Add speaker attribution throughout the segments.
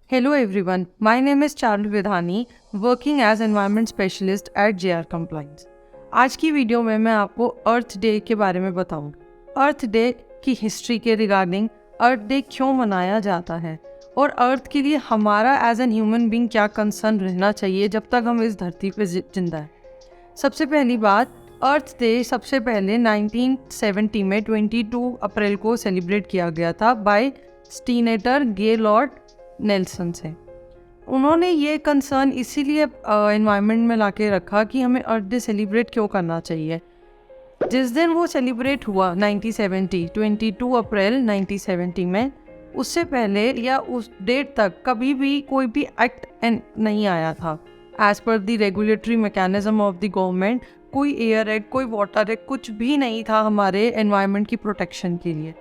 Speaker 1: Hello everyone, my name is Charul Vidhani, working as environment specialist at JR Compliance. आज की video में मैं आपको अर्थ डे के बारे में बताऊंगी। अर्थ डे की हिस्ट्री के रिगार्डिंग अर्थ डे क्यों मनाया जाता है और अर्थ के लिए हमारा एज एन ह्यूमन बीइंग क्या कंसर्न रहना चाहिए जब तक हम इस धरती पर जिंदा है। सबसे पहली बात, अर्थ डे सबसे पहले 1970 में 22 अप्रैल को सेलिब्रेट किया गया था बाय सीनेटर गेलॉर्ड नेल्सन से। उन्होंने ये कंसर्न इसीलिए एनवायरनमेंट में लाके रखा कि हमें अर्थ डे सेलिब्रेट क्यों करना चाहिए। जिस दिन वो सेलिब्रेट हुआ 1970 22 अप्रैल 1970 में, उससे पहले या उस डेट तक कभी भी कोई भी एक्ट नहीं आया था। As per the regulatory mechanism of the government कोई एयर एक्ट, कोई वाटर एक्ट, कुछ भी नहीं था हमारे एनवायरनमेंट की प्रोटेक्शन के लिए।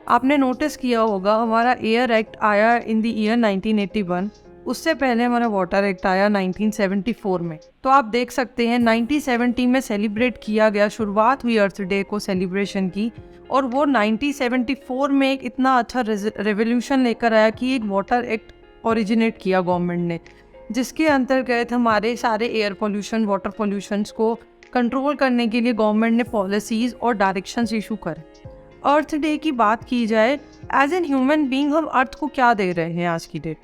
Speaker 1: आपने नोटिस किया होगा हमारा एयर एक्ट आया इन द ईयर 1981, उससे पहले हमारा वाटर एक्ट आया 1974 में। तो आप देख सकते हैं 1970 में सेलिब्रेट किया गया, शुरुआत हुई अर्थ डे को सेलिब्रेशन की, और वो 1974 में एक इतना अच्छा रेवोल्यूशन लेकर आया कि एक वाटर एक्ट ओरिजिनेट किया गवर्नमेंट ने, जिसके अंतर्गत हमारे सारे एयर पोल्यूशन, वाटर पोल्यूशंस को कंट्रोल करने के लिए गवर्नमेंट ने पॉलिसीज़ और डायरेक्शंस इशू करे। अर्थ डे की बात की जाए, एज एन ह्यूमन बीइंग हम अर्थ को क्या दे रहे हैं आज की डेट?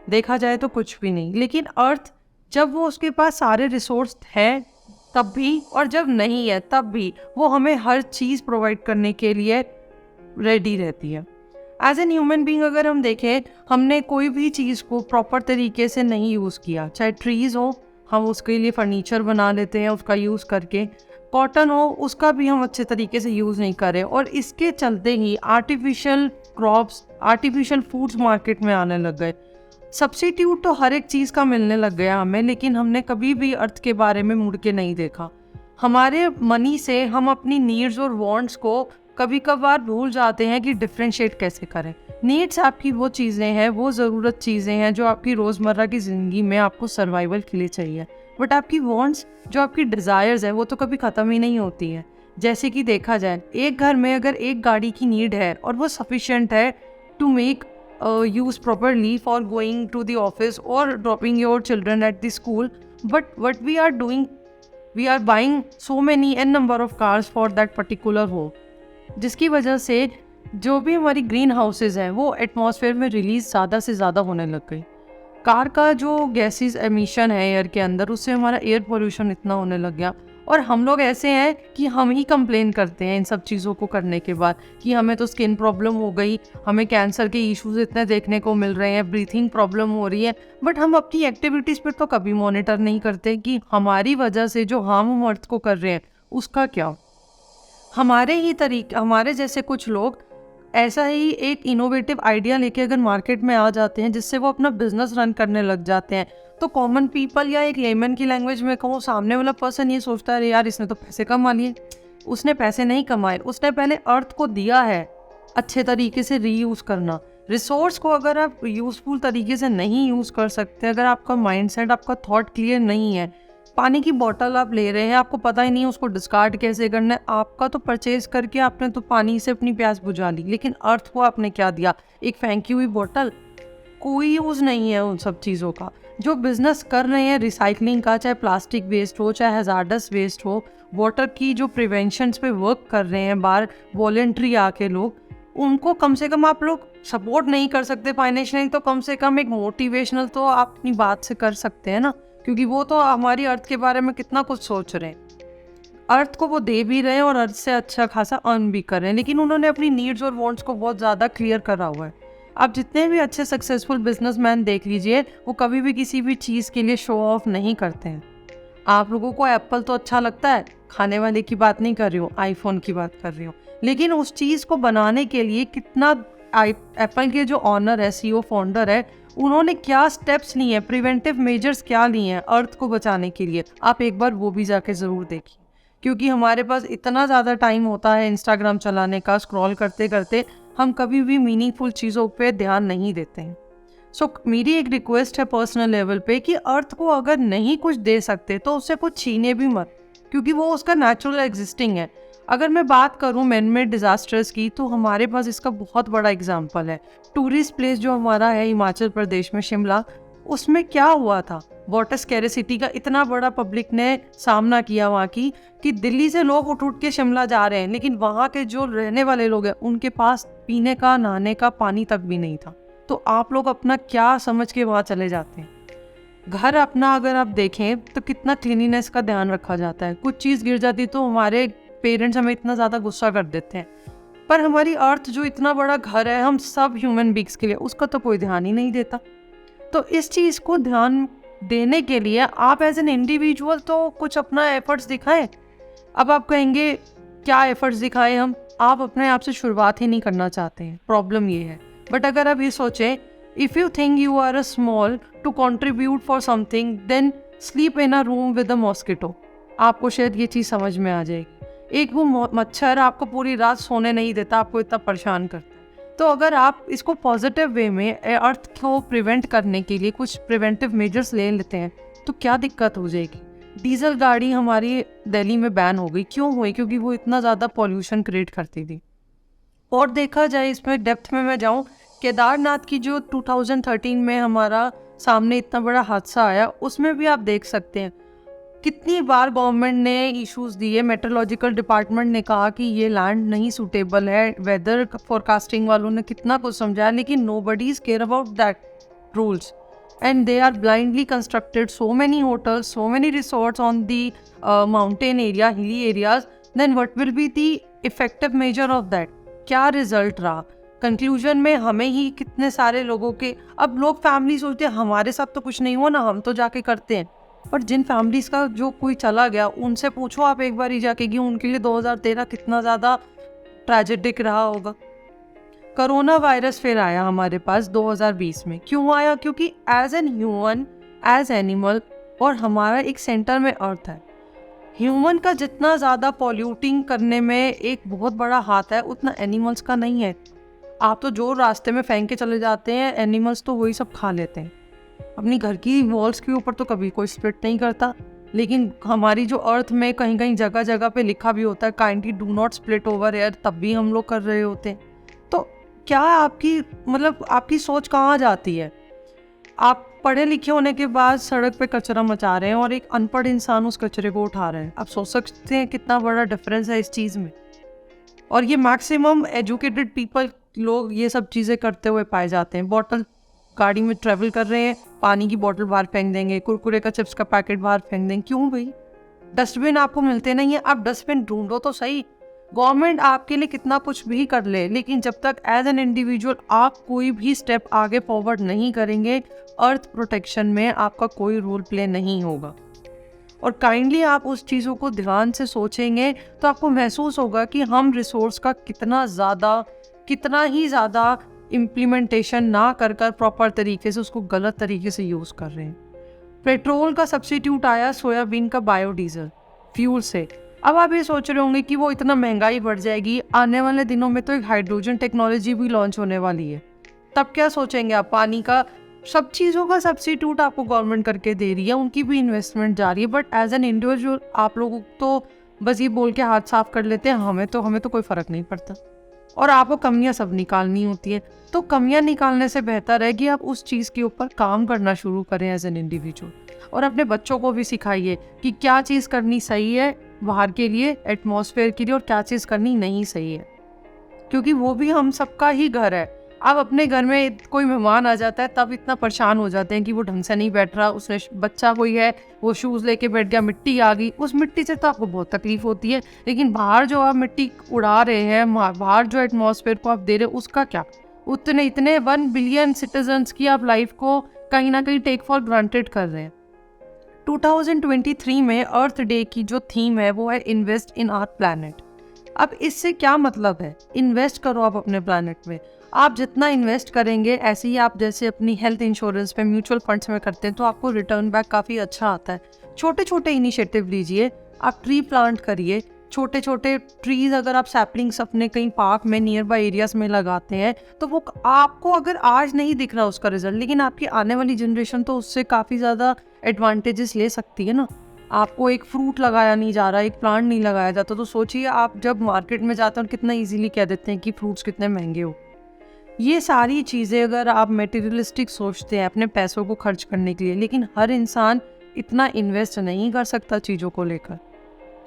Speaker 1: देखा जाए तो कुछ भी नहीं, लेकिन अर्थ जब वो उसके पास सारे रिसोर्स हैं तब भी, और जब नहीं है तब भी, वो हमें हर चीज़ प्रोवाइड करने के लिए रेडी रहती है। एज एन ह्यूमन बीइंग अगर हम देखें, हमने कोई भी चीज़ को प्रॉपर तरीके से नहीं यूज़ किया, चाहे ट्रीज़ हो, हम उसके लिए फर्नीचर बना लेते हैं उसका यूज़ करके, कॉटन हो, उसका भी हम अच्छे तरीके से यूज़ नहीं करें, और इसके चलते ही artificial crops, artificial foods market में आने लग गए। सब्स्टिट्यूट तो हर एक चीज़ का मिलने लग गया हमें, लेकिन हमने कभी भी अर्थ के बारे में मुड़ के नहीं देखा। हमारे मनी से हम अपनी नीड्स और वांट्स को कभी कभार भूल जाते हैं कि डिफ्रेंशिएट कैसे करें। नीड्स आपकी वो चीज़ें हैं, वो ज़रूरत चीज़ें हैं जो आपकी रोज़मर्रा की ज़िंदगी में आपको सर्वाइवल के लिए चाहिए, बट आपकी वांट्स, जो आपकी डिज़ायर्स है, वो तो कभी ख़त्म ही नहीं होती है। जैसे कि देखा जाए, एक घर में अगर एक गाड़ी की नीड है और वो सफिशेंट है to make use properly for going to the office और dropping your children at the school, but what we are doing, we are buying so many an number of cars for that particular home, जिसकी वजह से जो भी हमारी green houses हैं वो atmosphere में रिलीज़ ज़्यादा से ज़्यादा होने लग गई। कार का जो गैसेस एमिशन है एयर के अंदर, उससे हमारा एयर पोल्यूशन इतना होने लग गया। और हम लोग ऐसे हैं कि हम ही कंप्लेन करते हैं इन सब चीज़ों को करने के बाद कि हमें तो स्किन प्रॉब्लम हो गई, हमें कैंसर के इश्यूज इतने देखने को मिल रहे हैं, ब्रीथिंग प्रॉब्लम हो रही है, बट हम अपनी एक्टिविटीज़ पर तो कभी मॉनिटर नहीं करते कि हमारी वजह से जो हार्म हम अर्थ को कर रहे हैं उसका क्या। हमारे जैसे कुछ लोग ऐसा ही एक इनोवेटिव आइडिया लेके अगर मार्केट में आ जाते हैं जिससे वो अपना बिजनेस रन करने लग जाते हैं, तो कॉमन पीपल, या एक लेमन की लैंग्वेज में कहूँ, सामने वाला पर्सन ये सोचता है यार इसने तो पैसे कमा लिए। उसने पैसे नहीं कमाए, उसने पहले अर्थ को दिया है अच्छे तरीके से रीयूज़ करना। रिसोर्स को अगर आप यूज़फुल तरीके से नहीं यूज़ कर सकते, अगर आपका माइंडसेट, आपका थॉट क्लियर नहीं है, पानी की बोतल आप ले रहे हैं, आपको पता ही नहीं उसको डिस्कार्ड कैसे करना है, आपका तो परचेज करके आपने तो पानी से अपनी प्यास बुझा ली, लेकिन अर्थ को आपने क्या दिया? एक फेंकी हुई बोतल। कोई यूज़ नहीं है उन सब चीज़ों का। जो बिज़नेस कर रहे हैं रिसाइकलिंग का, चाहे प्लास्टिक वेस्ट हो, चाहे हैज़ार्डस वेस्ट हो, वाटर की जो प्रिवेंशंस पे वर्क कर रहे हैं बाहर वॉलेंट्री आके लोग, उनको कम से कम आप लोग सपोर्ट नहीं कर सकते फाइनेंशियली, तो कम से कम एक मोटिवेशनल तो आप अपनी बात से कर सकते हैं ना, क्योंकि वो तो हमारी अर्थ के बारे में कितना कुछ सोच रहे हैं। अर्थ को वो दे भी रहे हैं और अर्थ से अच्छा खासा अर्न भी कर रहे हैं, लेकिन उन्होंने अपनी नीड्स और वांट्स को बहुत ज़्यादा क्लियर करा हुआ है। आप जितने भी अच्छे सक्सेसफुल बिजनेसमैन देख लीजिए, वो कभी भी किसी भी चीज़ के लिए शो ऑफ नहीं करते हैं। आप लोगों को एप्पल तो अच्छा लगता है, खाने वाले की बात नहीं कर रही हूँ, आईफोन की बात कर रही हूँ, लेकिन उस चीज़ को बनाने के लिए कितना एप्पल के जो ऑनर है, CEO फाउंडर है, उन्होंने क्या स्टेप्स लिए हैं, प्रिवेंटिव मेजर्स क्या लिए हैं अर्थ को बचाने के लिए, आप एक बार वो भी जाके ज़रूर देखिए। क्योंकि हमारे पास इतना ज़्यादा टाइम होता है इंस्टाग्राम चलाने का, स्क्रॉल करते करते हम कभी भी मीनिंगफुल चीज़ों पे ध्यान नहीं देते हैं। सो मेरी एक रिक्वेस्ट है पर्सनल लेवल पे कि अर्थ को अगर नहीं कुछ दे सकते तो उससे कुछ छीने भी मत, क्योंकि वो उसका नेचुरल एग्जिस्टिंग है। अगर मैं बात करूं मैन मेड डिज़ास्टर्स की, तो हमारे पास इसका बहुत बड़ा एग्जाम्पल है। टूरिस्ट प्लेस जो हमारा है हिमाचल प्रदेश में शिमला, उसमें क्या हुआ था, वाटर स्कैरिसिटी का इतना बड़ा पब्लिक ने सामना किया वहाँ की, कि दिल्ली से लोग उठ उठ के शिमला जा रहे हैं, लेकिन वहाँ के जो रहने वाले लोग हैं उनके पास पीने का नहाने का पानी तक भी नहीं था। तो आप लोग अपना क्या समझ के वहाँ चले जाते हैं। घर अपना अगर आप देखें तो कितना क्लीनिनेस का ध्यान रखा जाता है। कुछ चीज़ गिर जाती तो हमारे पेरेंट्स हमें इतना ज़्यादा गुस्सा कर देते हैं, पर हमारी अर्थ जो इतना बड़ा घर है हम सब ह्यूमन बींग्स के लिए, उसका तो कोई ध्यान ही नहीं देता। तो इस चीज़ को ध्यान देने के लिए आप एज एन इंडिविजुअल तो कुछ अपना एफर्ट्स दिखाएं। अब आप कहेंगे क्या एफर्ट्स दिखाएं हम, आप अपने आप से शुरुआत ही नहीं करना चाहते हैं, प्रॉब्लम ये है। बट अगर आप ये सोचें, if you think you are a small to contribute for something, then sleep in a room with a mosquito. आपको शायद ये चीज़ समझ में आ जाएगी। एक वो मच्छर आपको पूरी रात सोने नहीं देता, आपको इतना परेशान करता है। तो अगर आप इसको पॉजिटिव वे में अर्थ को प्रिवेंट करने के लिए कुछ प्रिवेंटिव मेजर्स ले लेते हैं तो क्या दिक्कत हो जाएगी। डीजल गाड़ी हमारी दिल्ली में बैन हो गई, क्यों हुई? क्योंकि वो इतना ज़्यादा पॉल्यूशन क्रिएट करती थी। और देखा जाए इसमें डेप्थ में मैं जाऊँ, केदारनाथ की जो 2013 में हमारा सामने इतना बड़ा हादसा आया, उसमें भी आप देख सकते हैं कितनी बार गवर्नमेंट ने इश्यूज दिए, मेट्रोलॉजिकल डिपार्टमेंट ने कहा कि ये लैंड नहीं सूटेबल है, वेदर फोरकास्टिंग वालों ने कितना कुछ समझाया, लेकिन nobody is care about that rules and they are blindly constructed so many hotels, so many resorts on the mountain area, hilly areas. Then what will be the effective measure of that? क्या result रहा? Conclusion में हमें ही कितने सारे लोगों के, अब लोग फैमिली सोचते हैं हमारे साथ तो कुछ नहीं हुआ ना, हम तो जाके करते हैं। पर जिन फैमिलीज का जो कोई चला गया उनसे पूछो आप एक बार ही जाके कि उनके लिए 2013 कितना ज़्यादा ट्रेजेडिक रहा होगा। कोरोना वायरस फिर आया हमारे पास 2020 में। क्यों आया? क्योंकि as an human, as animal, और हमारा एक सेंटर में अर्थ है, ह्यूमन का जितना ज़्यादा पॉल्यूटिंग करने में एक बहुत बड़ा हाथ है उतना एनिमल्स का नहीं है। आप तो जो रास्ते में फेंक के चले जाते हैं, एनिमल्स तो वही सब खा लेते हैं। अपनी घर की वॉल्स के ऊपर तो कभी कोई स्प्लिट नहीं करता, लेकिन हमारी जो अर्थ में कहीं कहीं जगह जगह पे लिखा भी होता है kindly do not split over air, तब भी हम लोग कर रहे होते हैं। तो क्या आपकी आपकी सोच कहाँ जाती है? आप पढ़े लिखे होने के बाद सड़क पे कचरा मचा रहे हैं और एक अनपढ़ इंसान उस कचरे को उठा रहे हैं। आप सोच सकते हैं कितना बड़ा डिफरेंस है इस चीज़ में। और ये मैक्सिमम एजुकेटेड पीपल लोग ये सब चीज़ें करते हुए पाए जाते हैं। बॉटल गाड़ी में ट्रैवल कर रहे हैं, पानी की बोतल बाहर फेंक देंगे, कुरकुरे का चिप्स का पैकेट बाहर फेंक देंगे। क्यों भाई? डस्टबिन आपको मिलते नहीं है, आप डस्टबिन ढूंढो तो सही। गवर्नमेंट आपके लिए कितना कुछ भी कर ले, लेकिन जब तक एज एन इंडिविजुअल आप कोई भी स्टेप आगे फॉरवर्ड नहीं करेंगे, अर्थ प्रोटेक्शन में आपका कोई रोल प्ले नहीं होगा। और काइंडली आप उस चीज़ों को ध्यान से सोचेंगे तो आपको महसूस होगा कि हम रिसोर्स का कितना ही ज़्यादा इम्प्लीमेंटेशन ना कर प्रॉपर तरीके से उसको गलत तरीके से यूज़ कर रहे हैं। पेट्रोल का सब्स्टिट्यूट आया सोयाबीन का बायोडीजल फ्यूल से। अब आप ये सोच रहे होंगे कि वो इतना महंगाई बढ़ जाएगी, आने वाले दिनों में तो एक हाइड्रोजन टेक्नोलॉजी भी लॉन्च होने वाली है, तब क्या सोचेंगे आप? पानी का, सब चीज़ों का सब्स्टिट्यूट आपको गवर्नमेंट करके दे रही है, उनकी भी इन्वेस्टमेंट जा रही है, बट एज एन इंडिविजुअल आप लोगों तो बस ये बोल के हाथ साफ कर लेते हैं, हमें तो कोई फ़र्क नहीं पड़ता। और आपको कमियां सब निकालनी होती है। तो कमियां निकालने से बेहतर है कि आप उस चीज़ के ऊपर काम करना शुरू करें एज एन इंडिविजुअल, और अपने बच्चों को भी सिखाइए कि क्या चीज़ करनी सही है बाहर के लिए, एटमॉस्फेयर के लिए, और क्या चीज़ करनी नहीं सही है, क्योंकि वो भी हम सबका ही घर है। आप अपने घर में कोई मेहमान आ जाता है तब इतना परेशान हो जाते हैं कि वो ढंग से नहीं बैठ रहा, उसने बच्चा कोई है वो शूज़ लेके बैठ गया, मिट्टी आ गई, उस मिट्टी से तो आपको बहुत तकलीफ होती है। लेकिन बाहर जो आप मिट्टी उड़ा रहे हैं, बाहर जो एटमॉस्फेयर को आप दे रहे हो, उसका क्या? इतने 1 बिलियन सिटीजन्स की आप लाइफ को कहीं ना कहीं टेक फॉर ग्रांटेड कर रहे हैं। 2023 में अर्थ डे की जो थीम है वो है इन्वेस्ट इन आवर प्लैनेट। अब इससे क्या मतलब है? इन्वेस्ट करो आप अपने प्लैनेट में। आप जितना इन्वेस्ट करेंगे, ऐसे ही आप जैसे अपनी हेल्थ इंश्योरेंस पे, म्यूचुअल फंड्स में करते हैं, तो आपको रिटर्न बैक काफ़ी अच्छा आता है। छोटे छोटे इनिशिएटिव लीजिए, आप ट्री प्लांट करिए, छोटे छोटे ट्रीज़ अगर आप सैपलिंग्स अपने कहीं पार्क में नियर बाई एरियाज़ में लगाते हैं तो वो आपको अगर आज नहीं दिख रहा उसका रिजल्ट, लेकिन आपकी आने वाली जनरेशन तो उससे काफ़ी ज़्यादा एडवांटेजेस ले सकती है ना। आपको एक फ्रूट लगाया नहीं जा रहा, एक प्लांट नहीं लगाया जाता, तो सोचिए आप जब मार्केट में जाते हैं और कितना इजीली कह देते हैं कि फ्रूट्स कितने महंगे हो। ये सारी चीज़ें अगर आप मटेरियलिस्टिक सोचते हैं अपने पैसों को खर्च करने के लिए, लेकिन हर इंसान इतना इन्वेस्ट नहीं कर सकता चीज़ों को लेकर।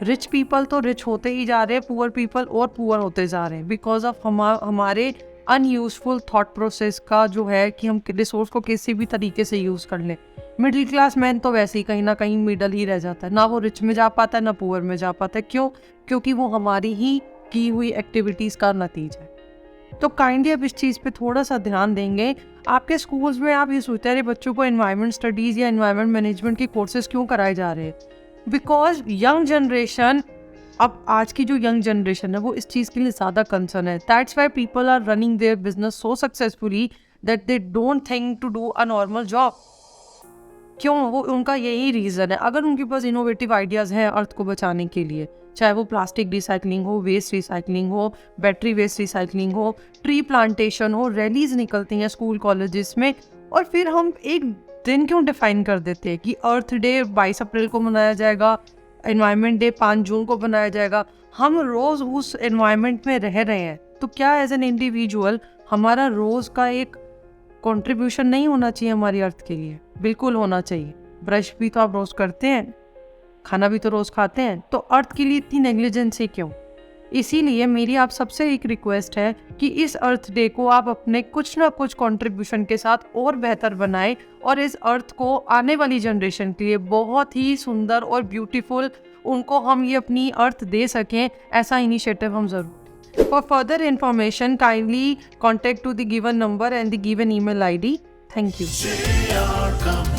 Speaker 1: रिच पीपल तो रिच होते ही जा रहे हैं, पुअर पीपल और पुअर होते जा रहे हैं बिकॉज ऑफ हमारे अनयूजफुल थॉट प्रोसेस का जो है कि हम रिसोर्स को किसी भी तरीके से यूज़ कर लें। मिडिल क्लास मैन तो वैसे ही कहीं ना कहीं मिडल ही रह जाता है, ना वो रिच में जा पाता है ना पुअर में जा पाता है। क्यों? क्योंकि वो हमारी ही की हुई एक्टिविटीज़ का नतीजा है। तो काइंडली आप इस चीज़ पे थोड़ा सा ध्यान देंगे। आपके स्कूल्स में आप ये सोचते हैं बच्चों को एनवायरनमेंट स्टडीज़ या एनवायरनमेंट मैनेजमेंट के कोर्सेज क्यों कराए जा रहे हैं? बिकॉज यंग जनरेशन, अब आज की जो यंग जनरेशन है वो इस चीज़ के लिए ज़्यादा कंसर्न है। That's why people are running their business so successfully that they don't think to do a normal job. क्यों? वो उनका यही रीज़न है। अगर उनके पास इनोवेटिव आइडियाज़ हैं अर्थ को बचाने के लिए, चाहे वो प्लास्टिक रिसाइकलिंग हो, वेस्ट रिसाइकलिंग हो, बैटरी वेस्ट रिसाइकलिंग हो, ट्री प्लांटेशन हो, रैलीज निकलती हैं स्कूल कॉलेजेस में, और फिर हम एक दिन क्यों डिफाइन कर देते हैं कि अर्थ डे 22 अप्रैल को मनाया जाएगा, एनवायरनमेंट डे 5 जून को मनाया जाएगा। हम रोज़ उस एनवायरनमेंट में रह रहे हैं, तो क्या एज एन इंडिविजुअल हमारा रोज़ का एक कंट्रीब्यूशन नहीं होना चाहिए हमारी अर्थ के लिए? बिल्कुल होना चाहिए। ब्रश भी तो आप रोज़ करते हैं, खाना भी तो रोज़ खाते हैं, तो अर्थ के लिए इतनी नेग्लिजेंसी क्यों? इसीलिए मेरी आप सबसे एक रिक्वेस्ट है कि इस अर्थ डे को आप अपने कुछ ना कुछ कंट्रीब्यूशन के साथ और बेहतर बनाएं और इस अर्थ को आने वाली जनरेशन के लिए बहुत ही सुंदर और ब्यूटीफुल उनको हम ये अपनी अर्थ दे सकें, ऐसा इनिशिएटिव हम ज़रूर। For further information, kindly contact to the given number and the given email ID. Thank you.